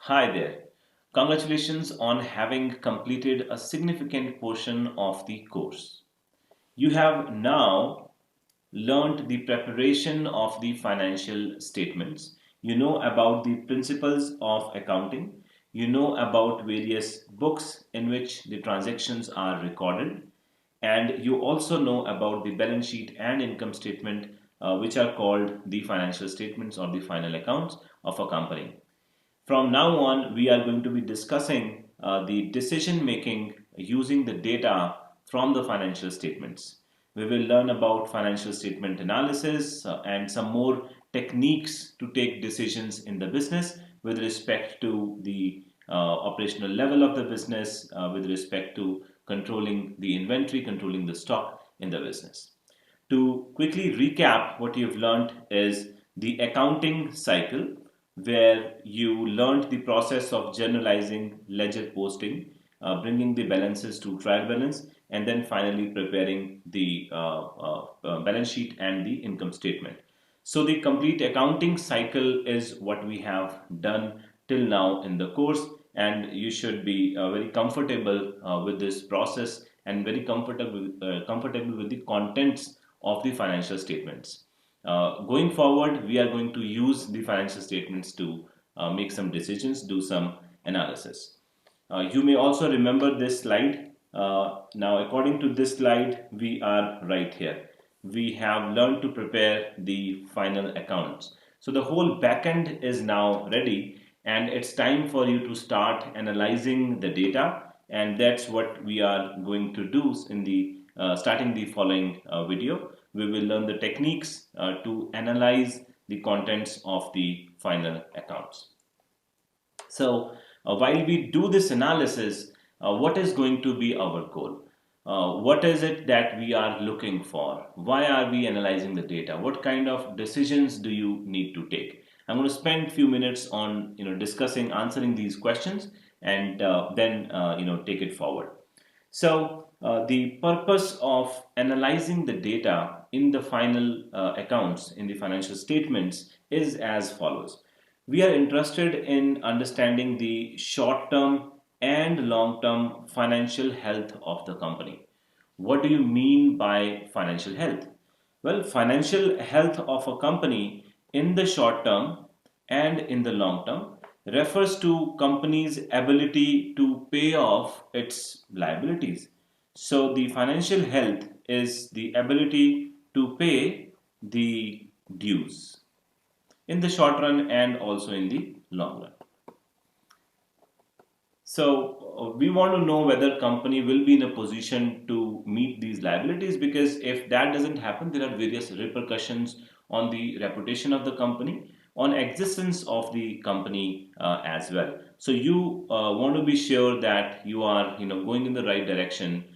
Hi there. Congratulations on having completed a significant portion of the course. You have now learned the preparation of the financial statements. You know about the principles of accounting. You know about various books in which the transactions are recorded. And you also know about the balance sheet and income statement, which are called the financial statements or the final accounts of a company. From now on, we are going to be discussing the decision making using the data from the financial statements. We will learn about financial statement analysis and some more techniques to take decisions in the business with respect to the operational level of the business, with respect to controlling the inventory, controlling the stock in the business. To quickly recap, what you've learned is the accounting cycle, where you learned the process of generalizing ledger posting, bringing the balances to trial balance, and then finally preparing the balance sheet and the income statement. So the complete accounting cycle is what we have done till now in the course, and you should be very comfortable with this process and very comfortable with the contents of the financial statements. Going forward, we are going to use the financial statements to make some decisions, do some analysis. You may also remember this slide. Now, according to this slide, we are right here. We have learned to prepare the final accounts. So the whole backend is now ready, and it's time for you to start analyzing the data. And that's what we are going to do in the starting the following video. We will learn the techniques to analyze the contents of the final accounts. So, while we do this analysis, what is going to be our goal? What is it that we are looking for? Why are we analyzing the data? What kind of decisions do you need to take? I'm going to spend a few minutes on discussing, answering these questions, and then take it forward. So, the purpose of analyzing the data in the final accounts, in the financial statements, is as follows. We are interested in understanding the short term and long term financial health of the company. What do you mean by financial health? Well, financial health of a company in the short term and in the long term refers to company's ability to pay off its liabilities. So the financial health is the ability to pay the dues in the short run and also in the long run. So we want to know whether company will be in a position to meet these liabilities, because if that doesn't happen, there are various repercussions on the reputation of the company, on existence of the company as well. So you want to be sure that you are going in the right direction,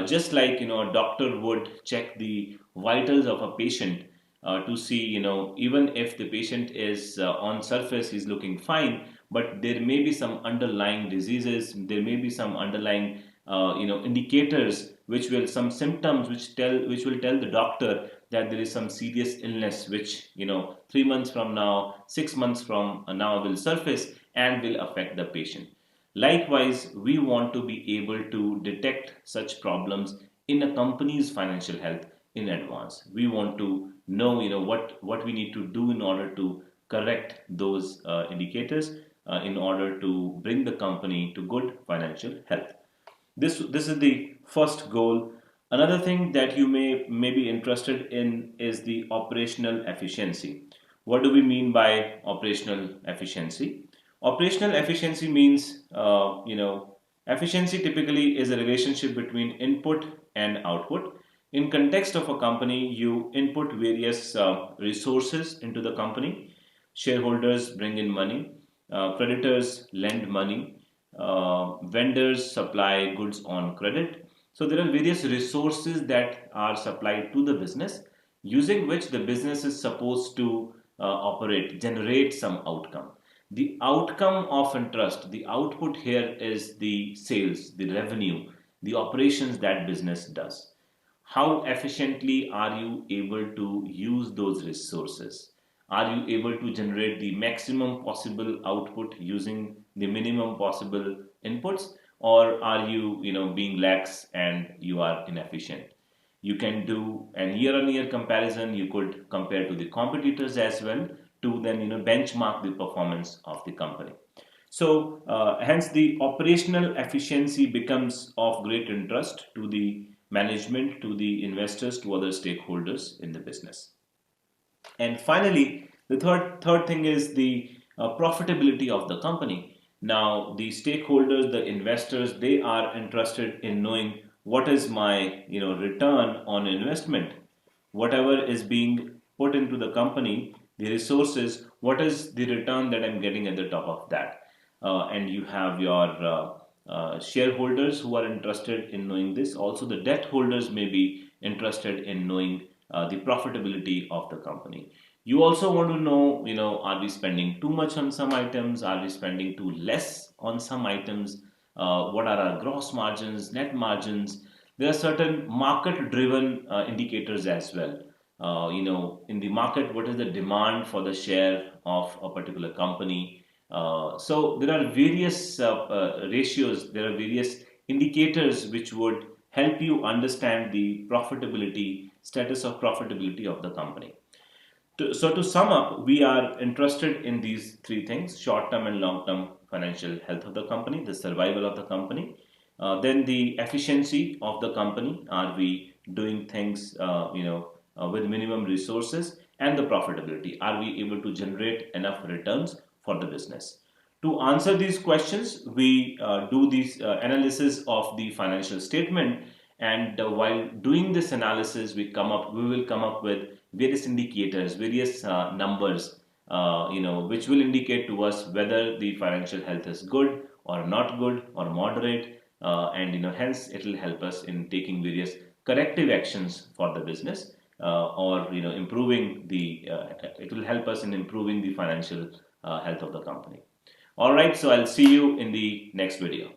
just like a doctor would check the vitals of a patient to see, even if the patient is on surface he's looking fine, but there may be some underlying diseases, there may be some underlying indicators, which will some symptoms which will tell the doctor that there is some serious illness, which 3 months from now, 6 months from now will surface and will affect the patient. Likewise, we want to be able to detect such problems in a company's financial health in advance. We want to know, what we need to do in order to correct those indicators, in order to bring the company to good financial health. This is the first goal. Another thing that you may be interested in is the operational efficiency. What do we mean by operational efficiency? Operational efficiency means, efficiency typically is a relationship between input and output. In context of a company, you input various resources into the company. Shareholders bring in money, creditors lend money, vendors supply goods on credit. So there are various resources that are supplied to the business, using which the business is supposed to operate, generate some outcome. The outcome of interest, the output here is the sales, the revenue, the operations that business does. How efficiently are you able to use those resources? Are you able to generate the maximum possible output using the minimum possible inputs, or are you, being lax and you are inefficient? You can do an year-on-year comparison. You could compare to the competitors as well to then benchmark the performance of the company. So, hence the operational efficiency becomes of great interest to the management, to the investors, to other stakeholders in the business. And finally, the third thing is the profitability of the company. Now, the stakeholders, the investors, they are interested in knowing what is my return on investment. Whatever is being put into the company, the resources, what is the return that I'm getting at the top of that? And you have your shareholders who are interested in knowing this. Also, the debt holders may be interested in knowing the profitability of the company. You also want to know, are we spending too much on some items? Are we spending too less on some items? What are our gross margins, net margins? There are certain market-driven indicators as well. In the market, what is the demand for the share of a particular company? So there are various ratios, there are various indicators which would help you understand the profitability, status of profitability of the company. So to sum up, we are interested in these three things: short-term and long-term financial health of the company, the survival of the company, then the efficiency of the company. Are we doing things, with minimum resources, and the profitability? Are we able to generate enough returns for the business? To answer these questions, we do this analysis of the financial statement, and while doing this analysis, we will come up with various indicators, various numbers, which will indicate to us whether the financial health is good or not good or moderate, and hence it will help us in taking various corrective actions for the business, or improving the. It will help us in improving the financial health of the company. All right, so I'll see you in the next video.